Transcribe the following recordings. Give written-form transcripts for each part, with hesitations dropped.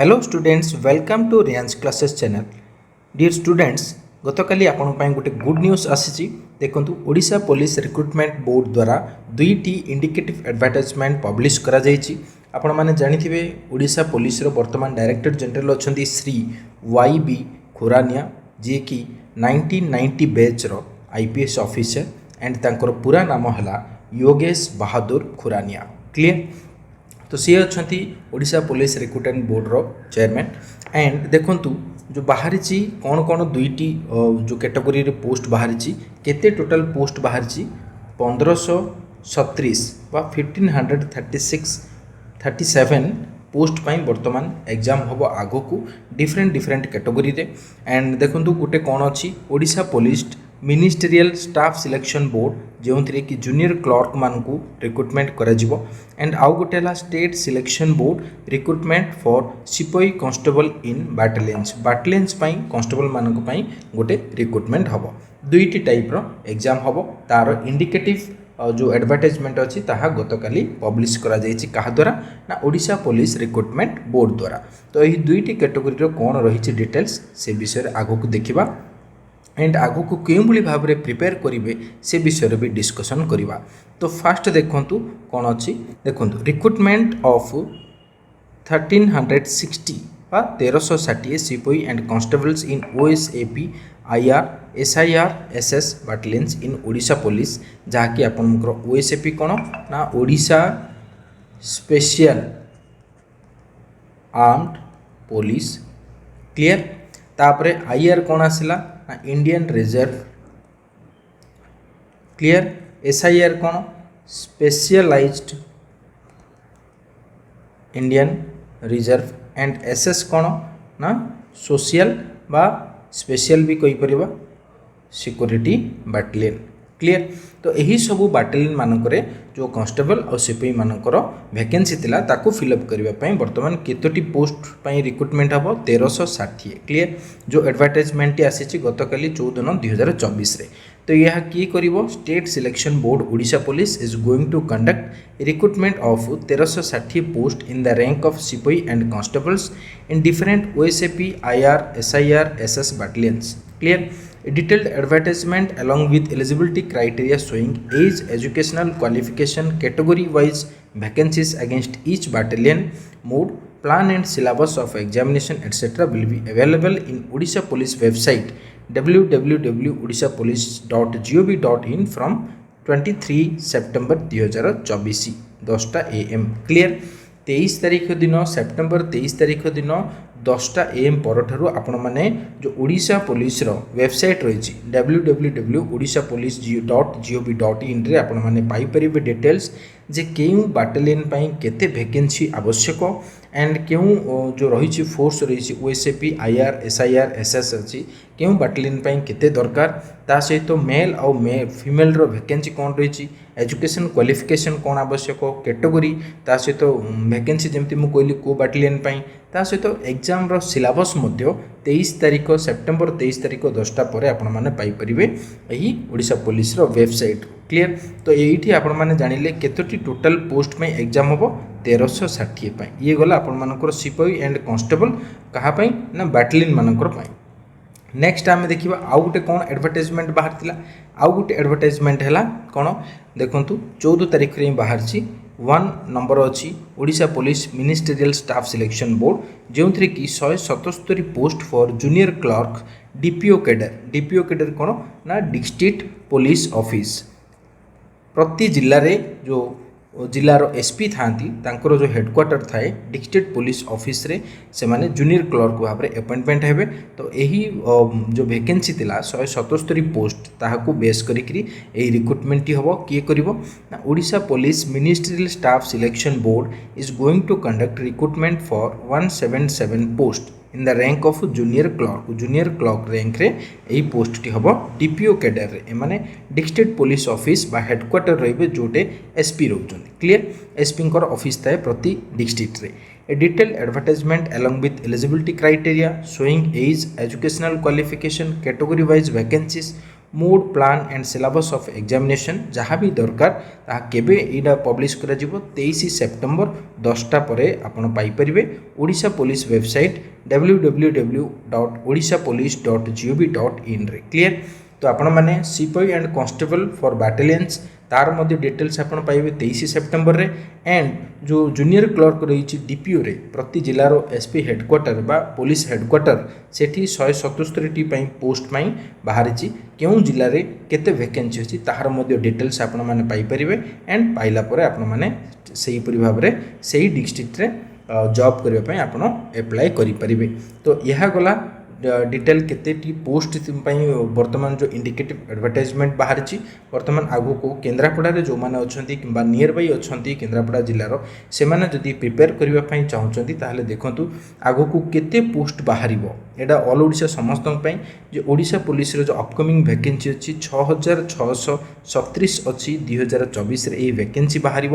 Hello students welcome to Riyans classes channel dear students गतकाली आपण पई गोटे गुड न्यूज आसी देखंतु ओडिशा पुलिस रिक्रुटमेंट बोर्ड द्वारा दुईटी इंडिकेटिव एडवर्टाइजमेंट पब्लिश करा जायछि। आपण माने जानिथिबे ओडिशा पुलिस रो वर्तमान डायरेक्टर जनरल अछंती श्री वाई बी खुरानिया जे कि 1990 बैच रो आईपीएस ऑफिसर एंड तांकर पूरा नाम हला योगेश बहादुर खुरानिया। क्लियर तो सी अच्छा ओडिशा पुलिस रिक्रुटमेंट बोर्ड रो चेयरमैन एंड देखंतु जो बाहरी कौन कौन दुईटी जो कैटेगरी रे पोस्ट बाहरी केते टोटल पोस्ट बाहरी 1537 बा 1537 पोस्ट पाई वर्तमान एग्जाम हम आग को डिफरेंट कैटेगरी रे एंड देखंतु गोटे कौन अच्छी Odisha police ministerial staff selection board जो थे कि जूनियर क्लर्क मान को रिक्रुटमेंट करा जिवो एंड आउ गोटे ला state selection board recruitment for sipahi constable in battalions पाई कांस्टेबल मान को पाई गोटे रिक्रुटमेंट हबो। दुईटी टाइप रो एग्जाम हबो तार इंडिकेटिव जो एडवर्टाइजमेंट अच्छी ताहा गतकाली पब्लिश करा जायछि कहा द्वारा ना ओडिशा पुलिस रिक्रुटमेंट बोर्ड द्वारा। तो यही दुईटी कैटेगरी रो कोन रही डिटेल्स से विषय आगो को देखिबा एंड आगो को क्यों भाव में प्रिपेयर करेंगे से विषय भी डिस्कसन करवा। तो फास्ट देखंतु कौन अच्छी देखंतु रिक्रुटमेंट ऑफ 1360 बा 1360 sipahi and constables in OSAP IR SIR SS battalions in Odisha police जहाँकि आपंकर ओएसएपी कौन ना Odisha special armed police. Clear तापरे आईआर कौन आसला इंडियन रिजर्व। क्लियर एसआईआर कौन specialised Indian reserve and SS कौन ना सोशल बा स्पेशल भी कही परिबा सिक्योरिटी बाटलियन। क्लियर तो यही सबू बाटालियन मानकरे जो कांस्टेबल और सिपाही मानकर वैकेंसी थिला ताकू फिलअप करने बर्तमान केतोटी पोस्ट पाई रिक्रुटमेंट हम 1360। क्लियर जो एडवर्टाइजमेंट आसी गतकाली 14/9/2024 रे। तो यह किए करिवो state selection board Odisha police is going to conduct recruitment of 1360 post in the rank of sipahi and constables in different OSAP IR SIR SS battalions. Clear a detailed advertisement along with eligibility criteria showing age, educational qualification, category wise vacancies against each battalion, mode, plan and syllabus of examination etc. will be available in Odisha Police website www.odishapolice.gov.in from 23 September 2024 10टा AM। Clear 23 तारीख दिन September 23 तारीख दिन 10टा AM परठारु आपण माने जो Odisha police रो website रही www.odishapolice.gov.in रे आपण माने पाई परिबे डिटेल्स जे केउ बाटालियन पाई केते वैकेंसी आवश्यक एंड केउ जो रही फोर्स रही ओएसएपी आईआर एसआईआर एसएस अच्छी केउ बाटालियन पाई केते दरकार ता सहित मेल और फीमेल रो वैकेंसी कौन रही एजुकेशन क्वालिफिकेशन कौन आवश्यक कैटेगरी ता सहित वैकेंसी जमती मु कहली को बाटालियन पाई ता सहित एग्जाम रो सिलेबस मध्य 23 तारीख सेप्टेम्बर 23 तारीख 10टा पर आपण माने पाई परिबे एही ओडिशा पुलिस रो वेबसाइट। क्लियर तो एठी आपण माने जानिले केतोटी टोटल पोस्ट में एग्जाम होबो 1360 पाई ये गला आपण मानकर सिपाही एंड कांस्टेबल कहा पाई ना बाटालियन मानकर पाई। नेक्स्ट आम देखा आउ गोटे कौन एडवर्टाइजमेंट बाहर थिला आउ गोटे एडवर्टाइजमेंट है कौन देखंतु 14 तारीख रे बाहर 1 नंबर अच्छी Odisha police ministerial staff selection board जो थे कि 177 post for junior clerk DPO cadre कौन ना डिस्ट्रिक्ट पुलिस ऑफिस प्रति जिले में जो जिलार एसपी थांती तांकर जो हेडक्वार्टर थाए डिस्ट्रिक्ट पुलिस ऑफिस रे से माने जूनियर क्लर्क भाव में अपॉइंटमेंट हेबे। तो यही जो वैकेंसी थिला 177 पोस्ट ताहाकू बेस करिकरी एही रिक्रुटमेंट हबो किए करिवो ना Odisha police ministerial staff selection board is going to conduct recruitment for 177 post in the rank of junior clerk rank रे यही पोस्ट टी हबो डीपीओ कैडर रे माने डिस्ट्रिक्ट पुलिस ऑफिस बा हेडक्वार्टर रहिबे जोटे एसपी रहउछन। क्लियर एसपी कर ऑफिस थाए प्रति डिस्ट्रिक्ट रे। A detailed advertisement along with eligibility criteria showing age, educational qualification, category wise vacancies, mode plan and syllabus of examination जहाँ भी दरकार ताहा केबे एटा पब्लिश करा जिवो 23 सेप्टेम्बर 10टा परे आपण पाई परिबे ओडिशा पुलिस वेबसाइट www.odishapolice.gov.in रे क्लियर। तो आपण माने सिपाही एंड कांस्टेबल फॉर बैटालियंस तार मध्य डिटेल्स आपण पाइबे 23 सेप्टेम्बर रे एंड जो जूनियर क्लर्क रही डीपीओ रे प्रति जिलार एसपी हेडक्वार्टर बा पुलिस हेडक्वार्टर सेठी 177 टी पई पोस्ट पई बाहरी केउ जिले में केते वैकेंसी अछि ताहार मध्य डिटेल्स आपण माने पाई परिबे एंड पाइला परे आपण माने सही परि भाव रे सही डिस्ट्रिक्ट रे जॉब करबा पई आपण अप्लाई करि परिबे। तो यहा गला डिटेल केते टी पोस्ट वर्तमान जो इंडिकेटिव एडवर्टाइजमेंट बाहरी वर्तमान आगु को केन्द्रापड़ा जो मैंने अच्छा कि नियर बाई अच्छा केन्द्रापड़ा जिलार से मैंने जदि प्रिपेयर करने चाहते ताहले देखंतु आगु को केते पोस्ट बाहर एटा ऑल ओडिशा समस्त जो ओडिशा पुलिस जो अपकमिंग वैकेंसी अच्छी 6637 अच्छी 2024 रे वैकेंसी बाहर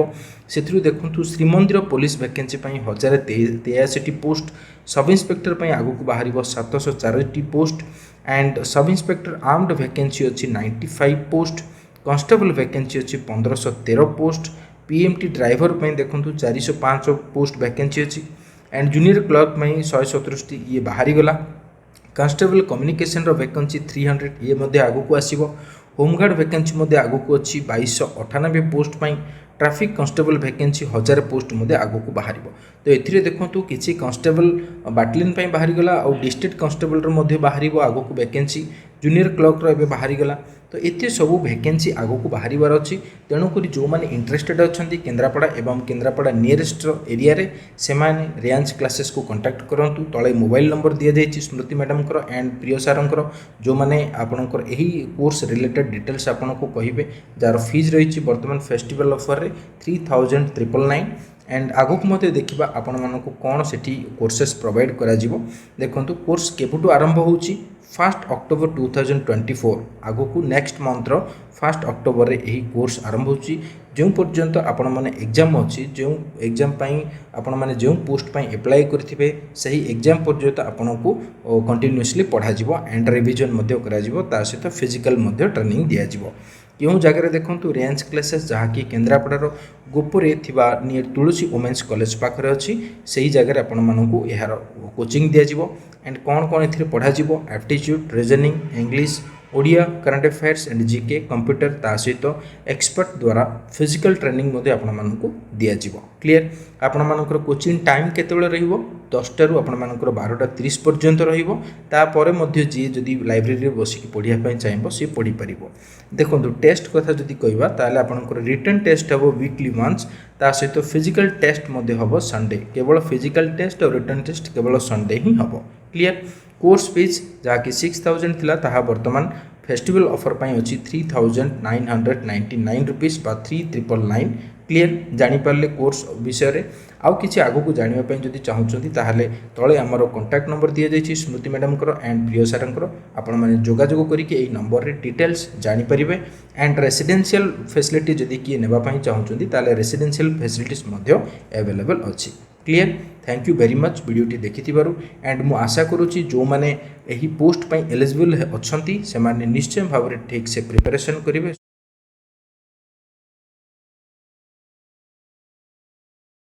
से देखु Shrimandir police vacancy 1083 post sub inspector आगु को बाहर 704 post and sub inspector armed vacancy अच्छी 95 पोस्ट कांस्टेबल वैकेंसी अच्छी 1513 पोस्ट पीएमटी ड्राइवर देखु 405 पोस्ट वैकेंसी अच्छी एंड जूनियर क्लर्क 117 ये बाहरी गला कांस्टेबल कम्युनिकेशन वैकेंसी 300 ये आगु को आसीबो होमगार्ड वैकेंसी आगु को अच्छी 2298 post traffic constable vacancy 1000 post आगु को बाहर। तो ये देखो किसी कांस्टेबल बाटालियन बाहरी गला और डिस्ट्रिक्ट कांस्टेबल बाहर आगु को वैकेंसी जूनियर क्लर्क रे बाहरी गला। तो ये सब वैकेंसी आगु को बाहर अच्छी तेणुक जो मैंने इंटरेस्टेड अच्छा केन्द्रापड़ा एवं केन्द्रापड़ा नियरेस्ट एरिया रे से रेंज क्लासेस को कांटेक्ट करूँ तले मोबाइल नंबर दि जाइए स्मृति मैडम एंड प्रिय सार जो मैंने आपणकर यही कोर्स रिलेटेड डिटेल्स आपन को कहे जार फीज रही बर्तमान फेस्टिवल ऑफर रे 3999 एंड आगु को मत देखा आपण मानक कौन से कोर्सेस प्रोवाइड करा जिवो। देखंतु कोर्स केबुटू आरंभ होउची 1 अक्टोबर 2024 आगु को नेक्स्ट मंथ 1 अक्टोबर रे यही कोर्स आरंभ होउची जो पर्यंत आपण माने एग्जाम अच्छी जो एग्जाम आपण माने जो पोस्ट अप्लाई करथिबे सही एग्जाम पर्यंत आपण को कंटिन्यूअसली पढ़ा जिवो एंड रिवीजन मध्य करा जिवो ता सहित फिजिकल मध्य ट्रेनिंग दिया जिवो। क्यों जगह देखूँ रेंज क्लासेस जहाँकि केन्द्रापड़ार गोपुरे नियर तुलसी वुमेन्स कॉलेज पाखे अच्छी से ही जगह आपण मानक यार कोचिंग दिज्व एंड कौन कौन ए पढ़ा aptitude reasoning English Odia current affairs and GK computer ता सहित एक्सपर्ट द्वारा फिजिकल ट्रेनिंग आपण मानक दिज्व। क्लियर आपण मानकर कोचिंग टाइम केतेबेले रहिबो 10 टारू आपण मानकर 12:30 पर्यंत रहिबो तापर मध्य जी जदि लाइब्रेरी बसिक पढ़िया पई चाहिबो से पढ़ी परिबो। देखंतु टेस्ट कथा जदि कहबा ताले आपनकर रिटन टेस्ट हबो वीकली वंस ता सहित फिजिकल टेस्ट मध्य हबो संडे केवल फिजिकल टेस्ट और रिटन टेस्ट केवल संडे ही हबो। क्लियर कोर्स फीस जहाँकि 6000 थिला ताहा वर्तमान फेस्टिवल ऑफर पाई अच्छी 3999 रुपीस बा 3999। क्लियर जानीपारे कोर्स विषय रे आउ किसी आगु को जानापी जदि चाहूँगी ताहले तले आमर कॉन्टैक्ट नंबर दि जाइए स्मृति मैडम एंड प्रिय सार आपण मैंने जोगाजोग करके नंबर रे डिटेल्स जानीपारे एंड रेसिडेंशियल फैसिलिटी जदि किए नेबापी चाहूँगी ताहले रेसिडेंशियल फैसिलिटीज अवेलेबल अच्छी। Clear thank you very much वीडियोटी देखि एंड मु आशा करुच्ची जो मैंने यही पोस्ट एलिजिबल अच्छा से निश्चय भाव में ठीक से प्रिपरेशन करेंगे